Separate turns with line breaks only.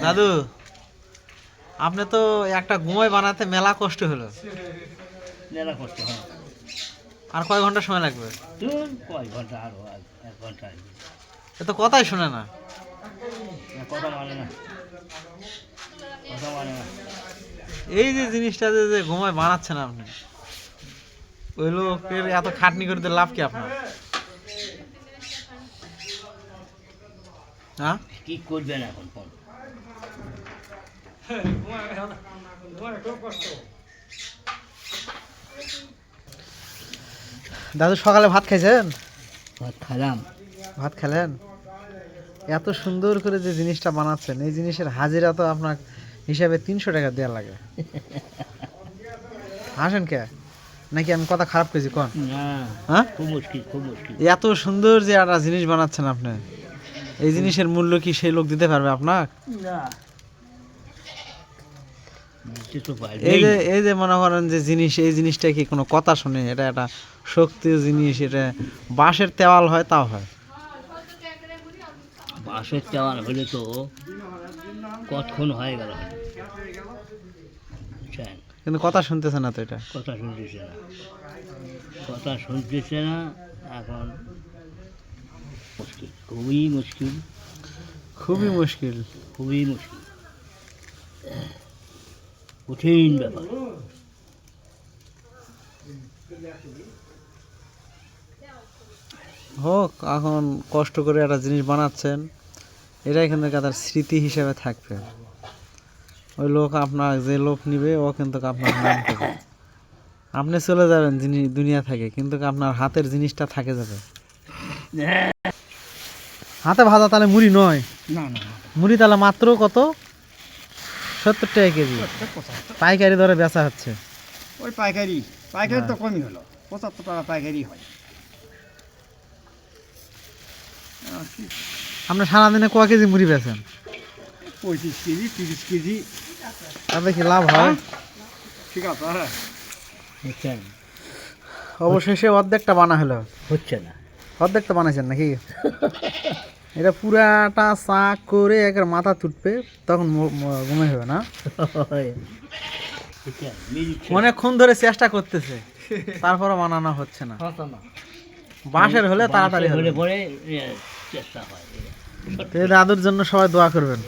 দাদু, আপনি তো একটা ঘুমাই বানাতে মেলা কষ্ট হলো।
মেলা কষ্ট হয়।
আর কয় ঘন্টা সময় লাগবে?
তুই কয় ঘন্টা আরো 1 ঘন্টা
এ তো কথাই শোনে না।
কথা মানে না, কথা মানে না।
এই যে জিনিসটা যে ঘুমাই বানাচ্ছেন আপনি, ওই লোকের এত খাটনি করে দিয়ে লাভ কি আপনার? হ্যাঁ,
কি করবেন এখন ফোন?
দাদু সকালে ভাত খাইছেন?
ভাত খেলাম।
ভাত খেলেন? এত সুন্দর করে যে জিনিসটা বানাচ্ছেন, এই জিনিসের হাজিরা তো আপনার হিসাবে 300 টাকা দেওয়া লাগে। হাসেন কে? নাকি আমি কথা খারাপ করেছি কোন?
না,
হ্যাঁ,
খুব মুশকিল, খুব মুশকিল।
এত সুন্দর যে একটা জিনিস বানাচ্ছেন আপনি, এই জিনিসের মূল্য কি সেই লোক দিতে পারবে আপনার?
না, দিতে তো
এই যে
পারবেই।
এই যে মনে করেন যে জিনিস, এই জিনিসটা কি কোনো কথা শুনে? এটা একটা শক্তির জিনিস, এটা বাঁশের দেওয়াল হয় তাও হয়।
বাঁশের চাওয়ার হলে তো কতক্ষণ হয়ে গেল, বুঝছেন?
কিন্তু কথা শুনতেছে না তো এটা।
কথা শুনতেছে না, কথা শুনতেছে না। এখন মুশকিল, খুবই মুশকিল,
খুবই মুশকিল।
খুবই মুশকিল, কঠিন ব্যাপার।
হোক, এখন কষ্ট করে একটা জিনিস বানাচ্ছেন, এটাই কিন্তু তার স্মৃতি হিসেবে থাকবে। ওই লোক আপনার, যে লোক নিবে ও কিন্তু আপনার নাম করবে। আপনি চলে যাবেন জিনিস দুনিয়া থেকে, কিন্তু আপনার হাতের জিনিসটা থাকে যাবে। হাতে ভাজা তাহলে মুড়ি নয়,
না না,
মুড়ি তাহলে মাত্র কত? 70 টাকা কেজি পাইকারি দরে বেচা হচ্ছে।
ওই পাইকারি, পাইকারি তো কমই হলো, 75 টাকা পাইকারি হয়।
আপনি সারাদিনে কয় কেজি মুড়ি বেচেন?
25 কেজি, 30 কেজি।
তাতে কি লাভ হয়?
ঠিক আছে, হ্যাঁ।
বুঝছেন?
অবশেষে অর্ধেকটা বানা হলো।
হচ্ছে না।
অর্ধেকটা বানাইছেন নাকি? এটা পুরাটা চা করে একের মাথা তুটবে, তখন ঘুমে হবে না।
বুঝছেন? মিলছে
অনেকক্ষণ ধরে চেষ্টা করতেছে, তারপরও বানানো হচ্ছে না।
না।
বাঁশের হলে তাড়াতাড়ি
হলে
হলে।
পরে চেষ্টা হয়।
দাদুর জন্য সবাই দোয়া করবেন।